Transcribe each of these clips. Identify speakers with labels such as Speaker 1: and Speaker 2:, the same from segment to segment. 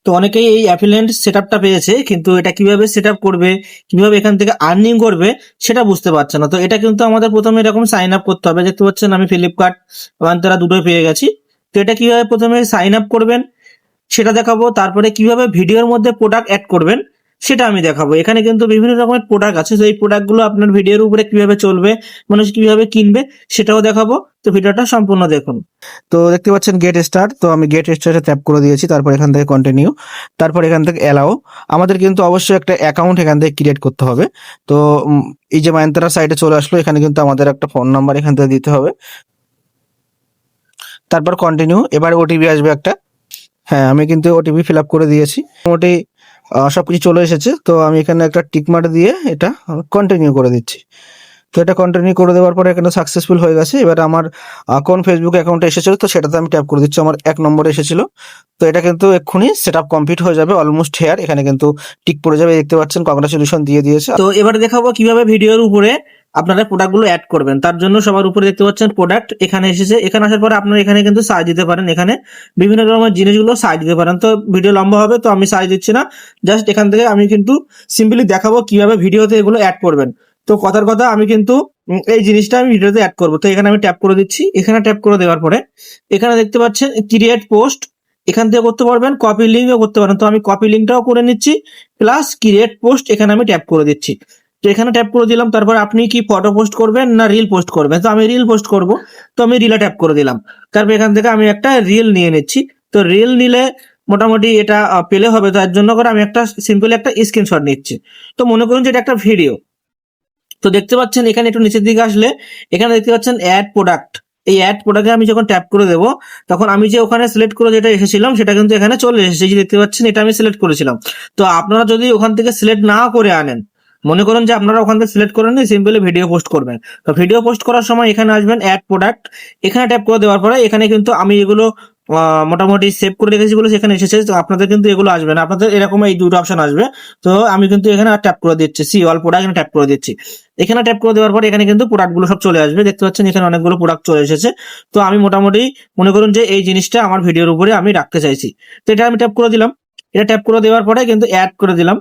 Speaker 1: তো অনেকেই এই অ্যাফিলিয়েন্ট সেটআপটা পেয়েছে, কিন্তু এটা কিভাবে সেটআপ করবে, কিভাবে এখান থেকে আর্নিং করবে সেটা বুঝতে পারছে না। তো এটা কিন্তু আমাদের প্রথমে এরকম সাইন আপ করতে হবে। দেখতে পাচ্ছেন আমি ফ্লিপকার্ট তারা দুটোই পেয়ে গেছি। তো এটা কিভাবে প্রথমে সাইন আপ করবেন সেটা দেখাবো, তারপরে কিভাবে ভিডিওর মধ্যে প্রোডাক্ট অ্যাড করবেন সেটা আমি দেখাবো। এখানে কিন্তু বিভিন্ন রকমের প্রোডাক্ট আছে, তো এই প্রোডাক্টগুলো আপনার ভিডিওর উপরে কিভাবে চলবে, মানুষ কিভাবে কিনবে সেটাও দেখাবো। তো ভিডিওটা সম্পূর্ণ দেখুন। তো দেখতে পাচ্ছেন গেট স্টার্ট, তো আমি গেট স্টার্টে ট্যাপ করে দিয়েছি, তারপর এখান থেকে কন্টিনিউ, তারপর এখান থেকে অ্যালাও। আমাদের কিন্তু অবশ্যই একটা অ্যাকাউন্ট এখান থেকে ক্রিয়েট করতে হবে। তো এই যে মাইন্ত্রা সাইটে চলে আসলো, এখানে কিন্তু আমাদের একটা ফোন নাম্বার এখান থেকে দিতে হবে, তারপর কন্টিনিউ। এবার ওটিপি আসবে একটা। হ্যাঁ, আমি কিন্তু ওটিপি ফিল আপ করে দিয়েছি, মোটামুটি সবকিছু চলে এসেছে। তো আমি এখানে একটা টিক মার্ক দিয়ে এটা কন্টিনিউ করে দিচ্ছি। তো এটা কন্টিনিউ করে দেওয়ার পরে এখানে সাকসেসফুল হয়ে গেছে। এবার আমার কোন ফেসবুক অ্যাকাউন্টে এসেছিল তো সেটাতে আমি ট্যাপ করে দিচ্ছি, আমার 1 নম্বরে এসেছিল। তো এটা কিন্তু এক্ষুনি সেট আপ কমপ্লিট হয়ে যাবে, অলমোস্ট হেয়ার, এখানে কিন্তু টিক পড়ে যাবে, দেখতে পাচ্ছেন কংগ্রাচুলেশন দিয়ে দিয়েছে। তো এবার দেখাবো কিভাবে ভিডিওর উপরে আপনারা প্রোডাক্টগুলো অ্যাড করবেন। তার জন্য সবার উপরে দেখতে পাচ্ছেন প্রোডাক্ট এখানে এসেছে। এখানে আসার পরে আপনারা এখানে কিন্তু সাইজ দিতে পারেন, এখানে বিভিন্ন রকমের জিনিসগুলো সাইজ দিতে পারেন। তো ভিডিও লম্বা হবে, তো আমি সাইজ দিচ্ছি না, জাস্ট এখান থেকে আমি কিন্তু সিম্পলি দেখাবো কিভাবে ভিডিওতে এগুলো অ্যাড করবেন। তো কথার কথা আমি কিন্তু এই জিনিসটা আমি ভিডিওতে অ্যাড করবো। তো এখানে আমি ট্যাপ করে দিচ্ছি। এখানে ট্যাপ করে দেওয়ার পরে এখানে দেখতে পাচ্ছেন ক্রিয়েট পোস্ট, এখান থেকে করতে পারবেন, কপি লিঙ্কও করতে পারেন। তো আমি কপি লিঙ্কটাও করে নিচ্ছি, প্লাস ক্রিয়েট পোস্ট এখানে আমি ট্যাপ করে দিচ্ছি। তো এখানে ট্যাপ করে দিলাম। তারপর আপনি কি ফটো পোস্ট করবেন না রিল পোস্ট করবেন, তো আমি রিল পোস্ট করব। তো আমি রিলে ট্যাপ করে দিলাম। তারপর এখান থেকে আমি একটা রিল নিয়ে নিচ্ছি। তো রিল নিলে মোটামুটি এটা পেলে হবে, তার জন্য করে আমি একটা সিম্পলি একটা স্ক্রিনশট নিচ্ছি। তো মনে করুন যে এটা একটা ভিডিও। তো দেখতে পাচ্ছেন এখানে একটু নিচের দিকে আসলে এখানে দেখতে পাচ্ছেন অ্যাড প্রোডাক্ট। এই অ্যাড প্রোডাক্টে আমি যখন ট্যাপ করে দেবো, তখন আমি যে ওখানে সিলেক্ট করে যেটা এসেছিলাম সেটা কিন্তু এখানে চলে এসেছে। এই যে দেখতে পাচ্ছেন এটা আমি সিলেক্ট করেছিলাম। তো আপনারা যদি ওখান থেকে সিলেক্ট না করে আনেন, মনে করুন যে আপনারা ওখান থেকে সিলেক্ট করে নিয়ে সিম্পলি ভিডিও পোস্ট করবেন। তো ভিডিও পোস্ট করার সময় এখানে আসবেন অ্যাড প্রোডাক্ট, এখানে ট্যাপ করে দেওয়ার পরে এখানে কিন্তু আমি এগুলো মোটামুটি সেভ করে রেখেছি, যেগুলো সেখানে এসেছে। তো আপনাদের কিন্তু এগুলো আসবে না, আপনাদের এরকম এই দুটো অপশন আসবে। তো আমি কিন্তু এখানে ট্যাপ করে দিচ্ছি, সি অল প্রোডাক্ট, এখানে ট্যাপ করে দিচ্ছি। এখানে ট্যাপ করে দেওয়ার পরে এখানে কিন্তু প্রোডাক্ট গুলো সব চলে আসবে, দেখতে পাচ্ছেন এখানে অনেকগুলো প্রোডাক্ট চলে এসেছে। তো আমি মোটামুটি মনে করুন যে এই জিনিসটা আমার ভিডিওর উপরে আমি রাখতে চাইছি। তো এটা আমি ট্যাপ করে দিলাম। এটা ট্যাপ করে দেওয়ার পরে কিন্তু অ্যাড করে দিলাম।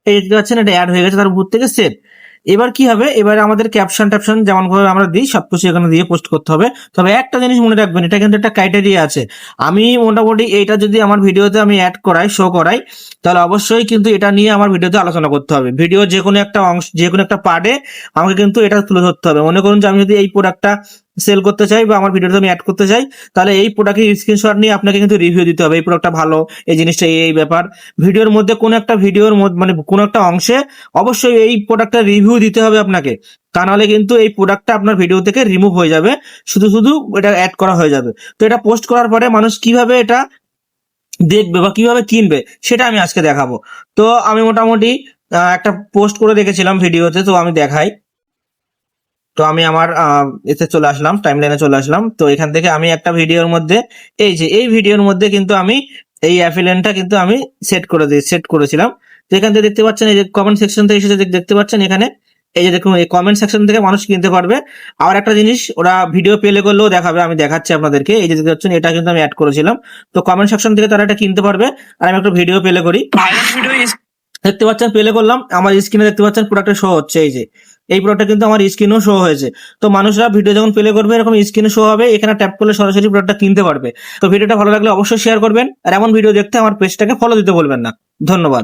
Speaker 1: এই দেখতে পাচ্ছেন এটা অ্যাড হয়ে গেছে, তার উপর থেকে সেভ। এবার কি হবে, এবার আমাদের ক্যাপশন ট্যাপশন যেমন ভাবে আমরা দিই সবকিছু এখানে দিয়ে পোস্ট করতে হবে। তবে একটা জিনিস মনে রাখবেন, এটা কিন্তু একটা ক্রাইটেরিয়া আছে। আমি মোটামুটি এইটা যদি আমার ভিডিওতে আমি অ্যাড করাই, শো করাই, তাহলে অবশ্যই কিন্তু এটা নিয়ে আমার ভিডিওতে আলোচনা করতে হবে। ভিডিও যে কোনো একটা অংশ, যে কোনো একটা পার্টে আমাকে কিন্তু এটা তুলে ধরতে হবে। মনে করুন যে আমি যদি এই প্রোডাক্টটা সেল করতে চাই বা আমার ভিডিওতে আমি অ্যাড করতে চাই, তাহলে এই প্রোডাক্টের স্ক্রিনশট নিয়ে আপনাকে কিন্তু রিভিউ দিতে হবে, এই প্রোডাক্টটা ভালো, এই জিনিসটা এই ব্যাপার। ভিডিওর মধ্যে কোনো একটা ভিডিওর মধ্যে মানে কোনো একটা অংশে অবশ্যই এই প্রোডাক্টটা রিভিউ দিতে হবে আপনাকে, তা নাহলে কিন্তু এই প্রোডাক্টটা আপনার ভিডিও থেকে রিমুভ হয়ে যাবে, শুধু শুধু এটা অ্যাড করা হয়ে যাবে। তো এটা পোস্ট করার পরে মানুষ কিভাবে এটা দেখবে বা কিভাবে কিনবে সেটা আমি আজকে দেখাবো। তো আমি মোটামুটি একটা পোস্ট করে রেখেছিলাম ভিডিওতে, তো আমি দেখাই। তো আমি আমার এতে চলে আসলাম, টাইমলাইনে চলে আসলাম। তো এখান থেকে আমি একটা ভিডিওর মধ্যে, এই যে এই ভিডিওর মধ্যে কিন্তু আমি এই অ্যাফিলিয়েন্টটা কিন্তু আমি সেট করেছিলাম। তো এখান থেকে দেখতে পাচ্ছেন এই যে কমেন্ট সেকশন থেকে এসে দেখতে পাচ্ছেন এখানে, এই যে দেখুন এই কমেন্ট সেকশন থেকে মানুষ কিনতে পারবে। আর একটা জিনিস, ওরা ভিডিও প্লে করলেও দেখাবে, আমি দেখাচ্ছি আপনাদেরকে। এই যে দেখতে পাচ্ছেন এটা কিন্তু আমি অ্যাড করেছিলাম। তো কমেন্ট সেকশন থেকে তারা এটা কিনতে পারবে। আর আমি একটা ভিডিও প্লে করি, দেখতে পাচ্ছেন প্লে করলাম, আমার স্ক্রিনে দেখতে পাচ্ছেন প্রোডাক্টে শো হচ্ছে। এই যে এই প্রোডাক্টটা কিন্তু আমার স্ক্রিনেও শো হয়েছে। তো মানুষরা ভিডিও যখন প্লে করবে এরকম স্ক্রিনে শো হবে, এখানে ট্যাপ করলে সরাসরি প্রোডাক্টটা কিনতে পারবে। তো ভিডিওটা ভালো লাগলে অবশ্যই শেয়ার করবেন, আর এমন ভিডিও দেখতে আমার পেজটাকে ফলো দিতে বলবেন না। ধন্যবাদ।